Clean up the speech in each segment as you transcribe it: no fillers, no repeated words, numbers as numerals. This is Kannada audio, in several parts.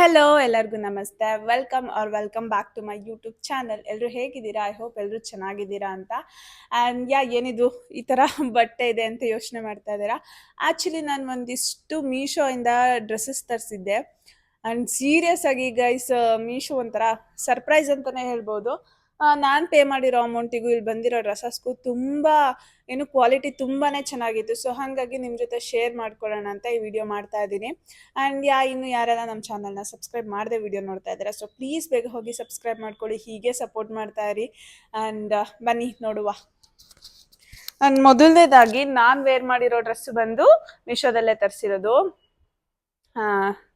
ಹಲೋ ಎಲ್ಲರಿಗೂ ನಮಸ್ತೆ. Welcome back to my YouTube channel. ಎಲ್ಲರೂ ಹೇಗಿದ್ದೀರಾ? ಐ ಹೋಪ್ ಎಲ್ಲರೂ ಚೆನ್ನಾಗಿದ್ದೀರಾ ಅಂತ. ಆ್ಯಂಡ್ ಏನಿದು ಈ ಥರ ಬಟ್ಟೆ ಇದೆ ಅಂತ ಯೋಚನೆ ಮಾಡ್ತಾ ಇದ್ದೀರಾ? ಆ್ಯಕ್ಚುಲಿ ನಾನು ಒಂದಿಷ್ಟು ಮೀಶೋಯಿಂದ ಡ್ರೆಸ್ಸಸ್ ತರಿಸಿದ್ದೆ. ಆ್ಯಂಡ್ ಸೀರಿಯಸ್ ಆಗಿ ಗೈಸ್, ಮೀಶೋ ಒಂಥರ ಸರ್ಪ್ರೈಸ್ ಅಂತಲೇ ಹೇಳ್ಬೋದು. ನಾನು ಪೇ ಮಾಡಿರೋ ಅಮೌಂಟಿಗೂ ಇಲ್ಲಿ ಬಂದಿರೋ ಡ್ರೆಸ್ಸಸ್ಗೂ ತುಂಬ ಕ್ವಾಲಿಟಿ ತುಂಬಾ ಚೆನ್ನಾಗಿತ್ತು. ಸೊ ಹಾಗಾಗಿ ನಿಮ್ಮ ಜೊತೆ ಶೇರ್ ಮಾಡ್ಕೊಳ್ಳೋಣ ಅಂತ ಈ ವಿಡಿಯೋ ಮಾಡ್ತಾ ಇದ್ದೀನಿ. ಆ್ಯಂಡ್ ಇನ್ನು ಯಾರೆಲ್ಲ ನಮ್ಮ ಚಾನಲ್ನ ಸಬ್ಸ್ಕ್ರೈಬ್ ಮಾಡದೆ ವಿಡಿಯೋ ನೋಡ್ತಾ ಇದ್ದಾರೆ, ಸೊ ಪ್ಲೀಸ್ ಬೇಗ ಹೋಗಿ ಸಬ್ಸ್ಕ್ರೈಬ್ ಮಾಡ್ಕೊಳ್ಳಿ. ಹೀಗೆ ಸಪೋರ್ಟ್ ಮಾಡ್ತಾ ಇರಿ. ಆ್ಯಂಡ್ ಬನ್ನಿ ನೋಡುವ. ಆ್ಯಂಡ್ ಮೊದಲನೇದಾಗಿ ನಾನು ವೇರ್ ಮಾಡಿರೋ ಡ್ರೆಸ್ ಬಂದು ಮೀಶೋದಲ್ಲೇ ತರಿಸಿರೋದು.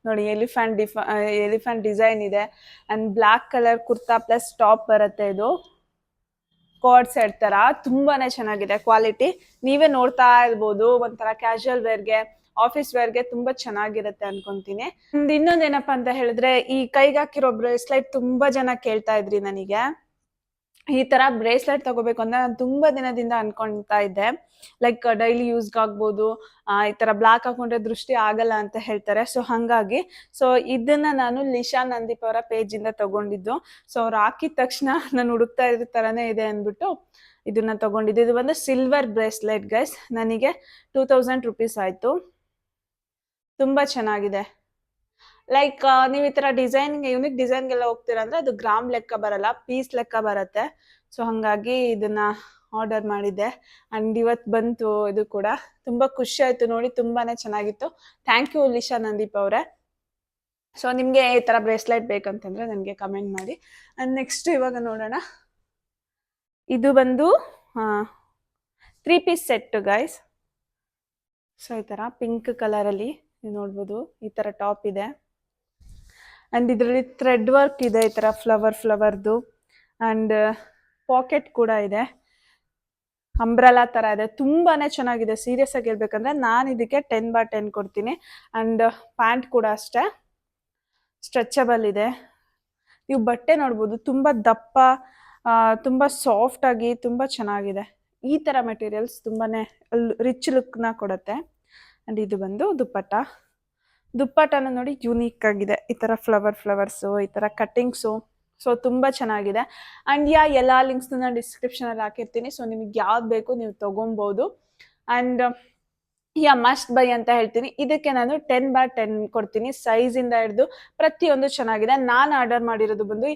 ನೋಡಿ, ಎಲಿಫೆಂಟ್ ಡಿಸೈನ್ ಇದೆ. And black colour kurta plus top ಬರುತ್ತೆ. ಇದು ಕೋಡ್ ಸೆಟ್ ಥರ ತುಂಬಾ ಚೆನ್ನಾಗಿದೆ ಕ್ವಾಲಿಟಿ. ನೀವೇ ನೋಡ್ತಾ ಇರ್ಬೋದು. ಒಂಥರ ಕ್ಯಾಶುವಲ್ ವೇರ್ಗೆ, ಆಫೀಸ್ ವೇರ್ಗೆ ತುಂಬ ಚೆನ್ನಾಗಿರುತ್ತೆ ಅನ್ಕೊಂತೀನಿ. ಇನ್ನೊಂದೇನಪ್ಪ ಅಂತ ಹೇಳಿದ್ರೆ, ಈ ಕೈಗೆ ಹಾಕಿರೋ ಬ್ರೇಸ್ಲೈಟ್ ತುಂಬ ಜನ ಕೇಳ್ತಾ ಇದ್ರಿ ನನಗೆ. ಈ ತರ ಬ್ರೇಸ್ಲೆಟ್ ತಗೋಬೇಕು ಅಂತ ನಾನು ತುಂಬಾ ದಿನದಿಂದ ಅನ್ಕೊಂತಾ ಇದ್ದೆ. ಲೈಕ್ ಡೈಲಿ ಯೂಸ್ಗೆ ಆಗ್ಬೋದು. ಈ ತರ ಬ್ಲಾಕ್ ಹಾಕೊಂಡ್ರೆ ದೃಷ್ಟಿ ಆಗಲ್ಲ ಅಂತ ಹೇಳ್ತಾರೆ. ಸೊ ಹಾಗಾಗಿ ಇದನ್ನ ನಾನು ಲಿಶಾ ನಂದೀಪ್ ಅವರ ಪೇಜ್ ಇಂದ ತಗೊಂಡಿದ್ದು. ಸೊ ಅವ್ರು ಹಾಕಿದ ತಕ್ಷಣ ನಾನು ಹುಡುಕ್ತಾ ಇರೋ ತರಾನೇ ಇದೆ ಅಂದ್ಬಿಟ್ಟು ಇದನ್ನ ತಗೊಂಡಿದ್ದು. ಇದು ಬಂದು ಸಿಲ್ವರ್ ಬ್ರೇಸ್ಲೆಟ್ ಗೈಸ್. ನನಗೆ 2000 ರೂಪೀಸ್ ಆಯ್ತು. ತುಂಬಾ ಚೆನ್ನಾಗಿದೆ. ಲೈಕ್ ನೀವು ಈ ತರ ಯೂನಿಕ್ ಡಿಸೈನ್ಗೆಲ್ಲ ಹೋಗ್ತೀರಾ ಅಂದ್ರೆ ಅದು ಗ್ರಾಮ್ ಲೆಕ್ಕ ಬರಲ್ಲ, ಪೀಸ್ ಲೆಕ್ಕ ಬರುತ್ತೆ. ಸೊ ಹಂಗಾಗಿ ಇದನ್ನ ಆರ್ಡರ್ ಮಾಡಿದ್ದೆ. ಅಂಡ್ ಇವತ್ತು ಬಂತು. ಇದು ಕೂಡ ತುಂಬಾ ಖುಷಿ ಆಯ್ತು ನೋಡಿ, ತುಂಬಾನೇ ಚೆನ್ನಾಗಿತ್ತು. ಥ್ಯಾಂಕ್ ಯು ಲಿಶಾ ನಂದೀಪ್ ಅವರೇ. ಸೊ ನಿಮ್ಗೆ ಈ ತರ ಬ್ರೇಸ್ಲೆಟ್ ಬೇಕಂತಂದ್ರೆ ನನಗೆ ಕಮೆಂಟ್ ಮಾಡಿ. ಅಂಡ್ ನೆಕ್ಸ್ಟ್ ಇವಾಗ ನೋಡೋಣ. ಇದು ಬಂದು 3 ಪೀಸ್ ಸೆಟ್ ಗೈಸ್. ಸೊ ಈ ತರ ಪಿಂಕ್ ಕಲರ್ ಅಲ್ಲಿ ನೀವು ನೋಡ್ಬೋದು. ಈ ತರ ಟಾಪ್ ಇದೆ. ಅಂಡ್ ಇದರಲ್ಲಿ ಥ್ರೆಡ್ ವರ್ಕ್ ಇದೆ, ಈ ತರ ಫ್ಲವರ್ದು. ಅಂಡ್ ಪಾಕೆಟ್ ಕೂಡ ಇದೆ, ಅಂಬ್ರೆಲಾ ತರ ಇದೆ. ತುಂಬಾನೇ ಚೆನ್ನಾಗಿದೆ. ಸೀರಿಯಸ್ ಆಗಿ ಹೇಳ್ಬೇಕಂದ್ರೆ ನಾನು ಇದಕ್ಕೆ 10/10 ಕೊಡ್ತೀನಿ. ಅಂಡ್ ಪ್ಯಾಂಟ್ ಕೂಡ ಅಷ್ಟೇ ಸ್ಟ್ರೆಚಬಲ್ ಇದೆ. ನೀವು ಬಟ್ಟೆ ನೋಡ್ಬೋದು, ತುಂಬಾ ದಪ್ಪ, ತುಂಬಾ ಸಾಫ್ಟ್ ಆಗಿ ತುಂಬಾ ಚೆನ್ನಾಗಿದೆ. ಈ ತರ ಮೆಟೀರಿಯಲ್ಸ್ ತುಂಬಾನೇ ರಿಚ್ ಲುಕ್ನ ಕೊಡುತ್ತೆ. ಅಂಡ್ ಇದು ಬಂದು ದುಪ್ಪಟ್ಟನ ನೋಡಿ, ಯೂನಿಕ್ ಆಗಿದೆ. ಈ ತರ ಫ್ಲವರ್ಸು, ಈ ತರ ಕಟ್ಟಿಂಗ್ಸು. ಸೊ ತುಂಬಾ ಚೆನ್ನಾಗಿದೆ. ಅಂಡ್ ಎಲ್ಲ ಲಿಂಕ್ಸ್ ನಾನು ಡಿಸ್ಕ್ರಿಪ್ಷನ್ ಅಲ್ಲಿ ಹಾಕಿರ್ತೀನಿ. ಸೊ ನಿಮಗೆ ಯಾವ್ದು ಬೇಕು ನೀವು ತಗೊಬಹುದು. ಅಂಡ್ ಮಸ್ಟ್ ಬೈ ಅಂತ ಹೇಳ್ತೀನಿ. ಇದಕ್ಕೆ ನಾನು 10/10 ಕೊಡ್ತೀನಿ. ಸೈಜ್ ಇಂದ ಹಿಡಿದು ಪ್ರತಿಯೊಂದು ಚೆನ್ನಾಗಿದೆ. ನಾನು ಆರ್ಡರ್ ಮಾಡಿರೋದು ಬಂದು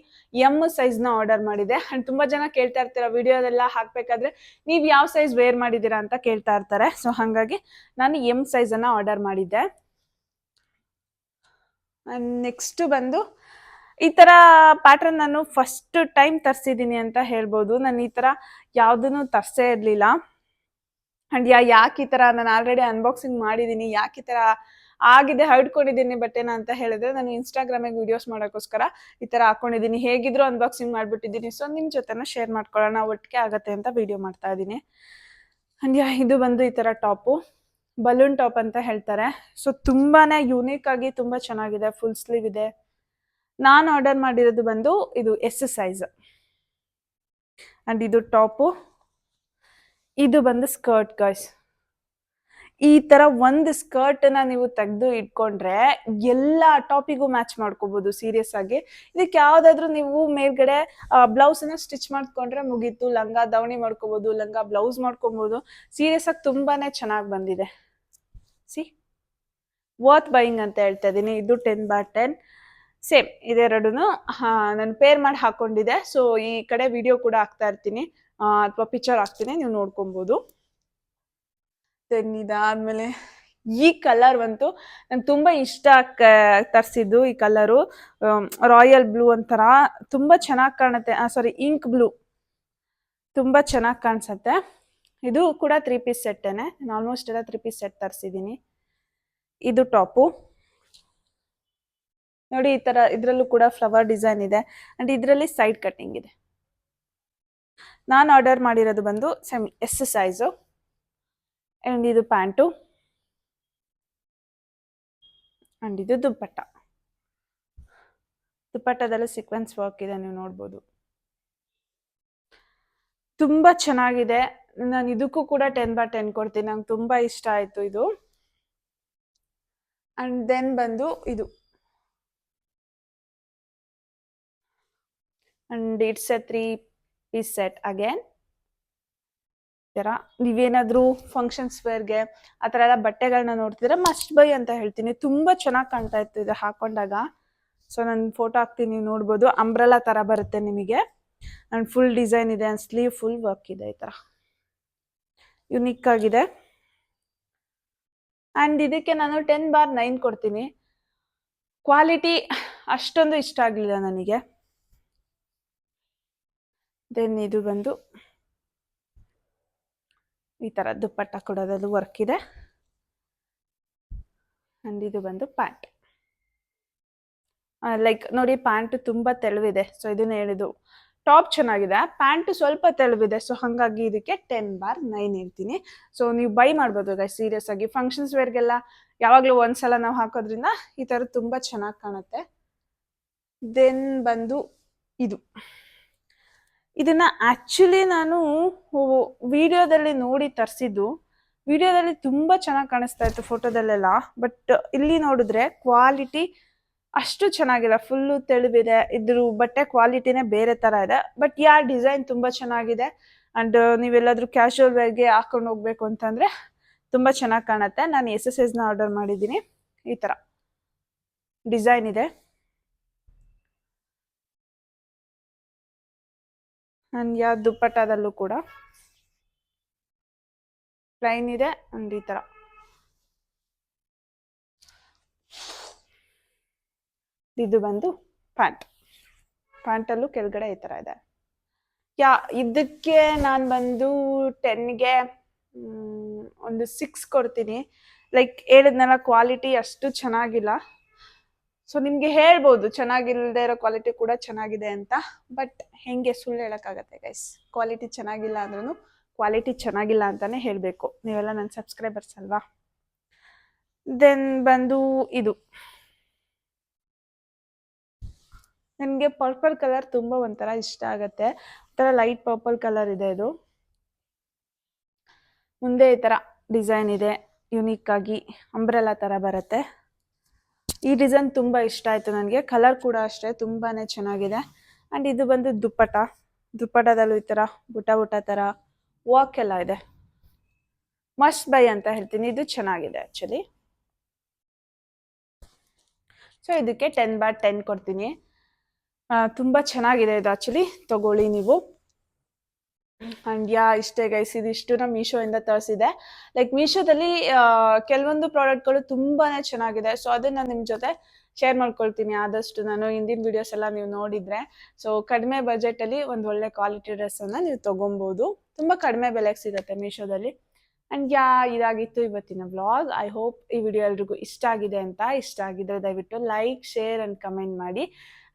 ಎಮ್ ಸೈಜ್ ನ ಆರ್ಡರ್ ಮಾಡಿದೆ. ಅಂಡ್ ತುಂಬಾ ಜನ ಕೇಳ್ತಾ ಇರ್ತೀರಾ ವಿಡಿಯೋದೆಲ್ಲ ಹಾಕ್ಬೇಕಾದ್ರೆ, ನೀವ್ ಯಾವ ಸೈಜ್ ವೇರ್ ಮಾಡಿದೀರಾ ಅಂತ ಕೇಳ್ತಾ ಇರ್ತಾರೆ. ಸೊ ಹಾಗಾಗಿ ನಾನು ಎಮ್ ಸೈಜ್ ಅನ್ನ ಆರ್ಡರ್ ಮಾಡಿದ್ದೆ. ನೆಕ್ಸ್ಟ್ ಬಂದು ಈ ತರ ಪ್ಯಾಟರ್ನ್ ನಾನು ಫಸ್ಟ್ ಟೈಮ್ ತರಿಸಿದ್ದೀನಿ ಅಂತ ಹೇಳ್ಬೋದು. ನಾನು ಈ ತರ ಯಾವ್ದನ್ನು ತರ್ಸೇ ಇರ್ಲಿಲ್ಲ. ಅಂಡ್ ಯಾಕೆ ಈ ತರ ನಾನು ಆಲ್ರೆಡಿ ಅನ್ಬಾಕ್ಸಿಂಗ್ ಮಾಡಿದ್ದೀನಿ, ಯಾಕೆ ಈ ತರ ಆಗಿದೆ ಹರಡ್ಕೊಂಡಿದ್ದೀನಿ ಬಟ್ಟೆನ ಅಂತ ಹೇಳಿದ್ರೆ, ನಾನು ಇನ್ಸ್ಟಾಗ್ರಾಮಿಗೆ ವಿಡಿಯೋಸ್ ಮಾಡೋಕ್ಕೋಸ್ಕರ ಈ ತರ ಹಾಕೊಂಡಿದ್ದೀನಿ. ಹೇಗಿದ್ರು ಅನ್ಬಾಕ್ಸಿಂಗ್ ಮಾಡ್ಬಿಟ್ಟಿದ್ದೀನಿ. ಸೊ ನಿಮ್ ಜೊತೆನ ಶೇರ್ ಮಾಡ್ಕೊಳ್ಳೋಣ, ಒಟ್ಟಿಗೆ ಆಗತ್ತೆ ಅಂತ ವಿಡಿಯೋ ಮಾಡ್ತಾ ಇದ್ದೀನಿ. ಅಂಡ್ ಇದು ಬಂದು ಈ ತರ ಟಾಪು, ಬಲೂನ್ ಟಾಪ್ ಅಂತ ಹೇಳ್ತಾರೆ. ಸೊ ತುಂಬಾನೇ ಯೂನಿಕ್ ಆಗಿ ತುಂಬಾ ಚೆನ್ನಾಗಿದೆ. ಫುಲ್ ಸ್ಲೀವ್ ಇದೆ. ನಾನು ಆರ್ಡರ್ ಮಾಡಿರೋದು ಬಂದು ಇದು ಎಸ್ ಸೈಜ್. ಅಂಡ್ ಇದು ಟಾಪು, ಇದು ಬಂದು ಸ್ಕರ್ಟ್ ಗೈಸ್. ಈ ತರ ಒಂದು ಸ್ಕರ್ಟ್ ನ ನೀವು ತೆಗೆದು ಇಟ್ಕೊಂಡ್ರೆ ಎಲ್ಲ ಟಾಪಿಗೂ ಮ್ಯಾಚ್ ಮಾಡ್ಕೋಬಹುದು. ಸೀರಿಯಸ್ ಆಗಿ ಇದಕ್ಕೆ ಯಾವ್ದಾದ್ರು ನೀವು ಮೇಲ್ಗಡೆ ಬ್ಲೌಸ್ ನ ಸ್ಟಿಚ್ ಮಾಡ್ಕೊಂಡ್ರೆ ಮುಗೀತು. ಲಂಗ ದಾವಣಿ ಮಾಡ್ಕೋಬಹುದು, ಲಂಗ ಬ್ಲೌಸ್ ಮಾಡ್ಕೋಬಹುದು. ಸೀರಿಯಸ್ ಆಗಿ ತುಂಬಾನೇ ಚೆನ್ನಾಗಿ ಬಂದಿದೆ. ಸಿ ವರ್ತ್ ಬೈಯಿಂಗ್ ಅಂತ ಹೇಳ್ತಾ ಇದೀನಿ. ಇದು 10/10 ಸೇಮ್ ಇದೆರಡುನು ನಾನು ಪೇರ್ ಮಾಡಿ ಹಾಕೊಂಡಿದ್ದೆ. ಸೊ ಈ ಕಡೆ ವಿಡಿಯೋ ಕೂಡ ಹಾಕ್ತಾ ಇರ್ತೀನಿ, ಅಥವಾ ಪಿಕ್ಚರ್ ಹಾಕ್ತೀನಿ, ನೀವು ನೋಡ್ಕೊಬಹುದು. ಇದಾದ್ಮೇಲೆ ಈ ಕಲರ್ ಬಂತು ನಂಗೆ ತುಂಬಾ ಇಷ್ಟ. ತರಿಸಿದ್ದು ಈ ಕಲರು ರಾಯಲ್ ಬ್ಲೂ ಅಂತರ ತುಂಬಾ ಚೆನ್ನಾಗಿ ಕಾಣುತ್ತೆ. ಸಾರಿ, ಇಂಕ್ ಬ್ಲೂ ತುಂಬಾ ಚೆನ್ನಾಗಿ ಕಾಣಿಸುತ್ತೆ. ಇದು ಕೂಡ 3 ಪೀಸ್ ಸೆಟ್ಟೇನೆ. ನಾನು ಆಲ್ಮೋಸ್ಟ್ ಎಲ್ಲ 3 ಪೀಸ್ ಸೆಟ್ ತರಿಸಿದ್ದೀನಿ. ಇದು ಟಾಪು ನೋಡಿ, ಈ ತರ ಇದ್ರಲ್ಲೂ ಕೂಡ ಫ್ಲವರ್ ಡಿಸೈನ್ ಇದೆ. ಅಂಡ್ ಇದರಲ್ಲಿ ಸೈಡ್ ಕಟ್ಟಿಂಗ್ ಇದೆ. ನಾನು ಆರ್ಡರ್ ಮಾಡಿರೋದು ಬಂದು ಎಸ್ ಸೈಜು. ಅಂಡ್ ಇದು ಪ್ಯಾಂಟು. ಅಂಡ್ ಇದು ದುಪ್ಪಟ್ಟದಲ್ಲಿ ಸೀಕ್ವೆನ್ಸ್ ವರ್ಕ್ ಇದೆ, ನೀವು ನೋಡ್ಬೋದು. ತುಂಬಾ ಚೆನ್ನಾಗಿದೆ. ನಾನು ಇದಕ್ಕೂ ಕೂಡ 10/10 ಕೊಡ್ತೀನಿ. ನಂಗೆ ತುಂಬಾ ಇಷ್ಟ ಆಯ್ತು ಇದು. ಅಂಡ್ ದೆನ್ ಬಂದು ಇದು and it's A 3-piece set again. ಥರ ನೀವೇನಾದರೂ ಫಂಕ್ಷನ್ಸ್ ವೇರ್ಗೆ ಆ ಥರ ಎಲ್ಲ ಬಟ್ಟೆಗಳನ್ನ ನೋಡ್ತಿದ್ರೆ ಮಸ್ಟ್ ಬೈ ಅಂತ ಹೇಳ್ತೀನಿ. ತುಂಬ ಚೆನ್ನಾಗಿ ಕಾಣ್ತಾ ಇತ್ತು ಇದು ಹಾಕೊಂಡಾಗ. ಸೊ ನಾನು ಫೋಟೋ ಹಾಕ್ತೀನಿ, ನೀವು ನೋಡ್ಬೋದು. ಅಂಬ್ರೆಲಾ ಥರ ಬರುತ್ತೆ ನಿಮಗೆ. ಆ್ಯಂಡ್ ಫುಲ್ ಡಿಸೈನ್ ಇದೆ ಆ್ಯಂಡ್ ಸ್ಲೀವ್ ಫುಲ್ ವರ್ಕ್ ಇದೆ. ಈ ಥರ ಯುನಿಕ್ ಆಗಿದೆ. ಆ್ಯಂಡ್ ಇದಕ್ಕೆ ನಾನು 10/9 ಕೊಡ್ತೀನಿ. ಕ್ವಾಲಿಟಿ ಅಷ್ಟೊಂದು ಇಷ್ಟ ಆಗಲಿಲ್ಲ ನನಗೆ. ದೆನ್ ಇದು ಬಂದು ಈ ಥರ ದುಪ್ಪಟ್ಟ ಕೊಡೋದದು ವರ್ಕ್ ಇದೆ. ಆ್ಯಂಡ್ ಇದು ಬಂದು ಪ್ಯಾಂಟ್. ಲೈಕ್ ನೋಡಿ, ಪ್ಯಾಂಟ್ ತುಂಬ ತೆಳುವಿದೆ. ಸೊ ಇದನ್ನ ಹೇಳಿದ್ದು, ಟಾಪ್ ಚೆನ್ನಾಗಿದೆ, ಪ್ಯಾಂಟ್ ಸ್ವಲ್ಪ ತೆಳುವಿದೆ. ಸೊ ಹಾಗಾಗಿ ಇದಕ್ಕೆ 10/9 ಹೇಳ್ತೀನಿ. ಸೊ ನೀವು ಬೈ ಮಾಡ್ಬೋದು ಗೈಸ್, ಸೀರಿಯಸ್ ಆಗಿ. ಫಂಕ್ಷನ್ಸ್ ವೇರ್ಗೆಲ್ಲ ಯಾವಾಗಲೂ ಒಂದ್ಸಲ ನಾವು ಹಾಕೋದ್ರಿಂದ ಈ ಥರ ತುಂಬ ಚೆನ್ನಾಗಿ ಕಾಣುತ್ತೆ. ದೆನ್ ಬಂದು ಇದನ್ನ ಆ್ಯಕ್ಚುಲಿ ನಾನು ವಿಡಿಯೋದಲ್ಲಿ ನೋಡಿ ತರಿಸಿದ್ದು. ವಿಡಿಯೋದಲ್ಲಿ ತುಂಬ ಚೆನ್ನಾಗಿ ಕಾಣಿಸ್ತಾ ಇತ್ತು ಫೋಟೋದಲ್ಲೆಲ್ಲ, ಬಟ್ ಇಲ್ಲಿ ನೋಡಿದ್ರೆ ಕ್ವಾಲಿಟಿ ಅಷ್ಟು ಚೆನ್ನಾಗಿಲ್ಲ. ಫುಲ್ಲು ತೆಳುವಿದೆ. ಇದ್ರ ಬಟ್ಟೆ ಕ್ವಾಲಿಟಿನೇ ಬೇರೆ ಥರ ಇದೆ. ಬಟ್ ಡಿಸೈನ್ ತುಂಬ ಚೆನ್ನಾಗಿದೆ. ಆ್ಯಂಡ್ ನೀವೆಲ್ಲಾದರೂ ಕ್ಯಾಶುವಲ್ ವೇರ್ಗೆ ಹಾಕೊಂಡು ಹೋಗ್ಬೇಕು ಅಂತಂದರೆ ತುಂಬ ಚೆನ್ನಾಗಿ ಕಾಣುತ್ತೆ. ನಾನು SSSನ ಆರ್ಡರ್ ಮಾಡಿದ್ದೀನಿ. ಈ ಥರ ಡಿಸೈನ್ ಇದೆ. ಆ್ಯಂಡ್ ದುಪ್ಪಟ್ಟದಲ್ಲೂ ಕೂಡ ಪ್ಲೈನ್ ಇದೆ. ಆ್ಯಂಡ್ ಈ ಥರ ಇದು ಬಂದು ಪ್ಯಾಂಟಲ್ಲೂ ಕೆಳಗಡೆ ಈ ಥರ ಇದೆ. ಇದಕ್ಕೆ ನಾನು ಬಂದು 10ಗೆ ಒಂದು 6 ಕೊಡ್ತೀನಿ. ಲೈಕ್ ಹೇಳಿದ್ನಲ್ಲ, ಕ್ವಾಲಿಟಿ ಅಷ್ಟು ಚೆನ್ನಾಗಿಲ್ಲ. ಸೊ ನಿಮಗೆ ಹೇಳ್ಬೋದು ಚೆನ್ನಾಗಿಲ್ಲದೆ ಇರೋ ಕ್ವಾಲಿಟಿ ಕೂಡ ಚೆನ್ನಾಗಿದೆ ಅಂತ. ಬಟ್ ಹೆಂಗೆ ಸುಳ್ಳು ಹೇಳೋಕ್ಕಾಗತ್ತೆ ಗೈಸ್? ಕ್ವಾಲಿಟಿ ಚೆನ್ನಾಗಿಲ್ಲ ಅಂದ್ರೂ ಕ್ವಾಲಿಟಿ ಚೆನ್ನಾಗಿಲ್ಲ ಅಂತಲೇ ಹೇಳಬೇಕು. ನೀವೆಲ್ಲ ನನ್ನ ಸಬ್ಸ್ಕ್ರೈಬರ್ಸ್ ಅಲ್ವಾ? ದೆನ್ ಬಂದು ಇದು ನನಗೆ ಪರ್ಪಲ್ ಕಲರ್ ತುಂಬ ಒಂಥರ ಇಷ್ಟ ಆಗುತ್ತೆ. ಒಂಥರ ಲೈಟ್ ಪರ್ಪಲ್ ಕಲರ್ ಇದೆ. ಇದು ಮುಂದೆ ಈ ಥರ ಡಿಸೈನ್ ಇದೆ, ಯುನಿಕ್ ಆಗಿ ಅಂಬ್ರೆಲಾ ಥರ ಬರುತ್ತೆ. ಈ ಡಿಸೈನ್ ತುಂಬ ಇಷ್ಟ ಆಯಿತು ನನಗೆ. ಕಲರ್ ಕೂಡ ಅಷ್ಟೇ ತುಂಬಾ ಚೆನ್ನಾಗಿದೆ. ಆ್ಯಂಡ್ ಇದು ಬಂದು ದುಪ್ಪಟ್ಟದಲ್ಲೂ ಈ ಥರ ಬುಟ್ಟ ಥರ ವರ್ಕ್ ಎಲ್ಲ ಇದೆ. ಮಸ್ಟ್ ಬೈ ಅಂತ ಹೇಳ್ತೀನಿ. ಇದು ಚೆನ್ನಾಗಿದೆ ಆ್ಯಕ್ಚುಲಿ. ಸೊ ಇದಕ್ಕೆ 10/10 ಕೊಡ್ತೀನಿ. ತುಂಬ ಚೆನ್ನಾಗಿದೆ ಇದು ಆ್ಯಕ್ಚುಲಿ, ತಗೊಳ್ಳಿ ನೀವು. ಆ್ಯಂಡ್ ಇಷ್ಟೇ ಗೈಸ್, ಇದಿಷ್ಟು ನಾನು ಮೀಶೋಯಿಂದ ತರಿಸಿದೆ. ಲೈಕ್ ಮೀಶೋದಲ್ಲಿ ಕೆಲವೊಂದು ಪ್ರಾಡಕ್ಟ್ಗಳು ತುಂಬಾ ಚೆನ್ನಾಗಿದೆ. ಸೊ ಅದನ್ನು ನಿಮ್ಮ ಜೊತೆ ಶೇರ್ ಮಾಡ್ಕೊಳ್ತೀನಿ ಆದಷ್ಟು. ನಾನು ಹಿಂದಿನ ವಿಡಿಯೋಸ್ ಎಲ್ಲ ನೀವು ನೋಡಿದರೆ, ಸೊ ಕಡಿಮೆ ಬಜೆಟಲ್ಲಿ ಒಂದು ಒಳ್ಳೆ ಕ್ವಾಲಿಟಿ ಡ್ರೆಸ್ಸನ್ನು ನೀವು ತೊಗೊಬೋದು. ತುಂಬ ಕಡಿಮೆ ಬೆಲೆಗೆ ಸಿಗುತ್ತೆ ಮೀಶೋದಲ್ಲಿ. ಆ್ಯಂಡ್ ಇದಾಗಿತ್ತು ಇವತ್ತಿನ ವ್ಲಾಗ್. ಐ ಹೋಪ್ ಈ ವಿಡಿಯೋ ಎಲ್ರಿಗೂ ಇಷ್ಟ ಆಗಿದೆ ಅಂತ. ಇಷ್ಟ ಆಗಿದ್ರೆ ದಯವಿಟ್ಟು ಲೈಕ್, ಶೇರ್ ಆ್ಯಂಡ್ ಕಮೆಂಟ್ ಮಾಡಿ.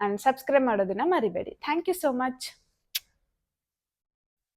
ಆ್ಯಂಡ್ ಸಬ್ಸ್ಕ್ರೈಬ್ ಮಾಡೋದನ್ನು ಮರಿಬೇಡಿ. Thank you so much.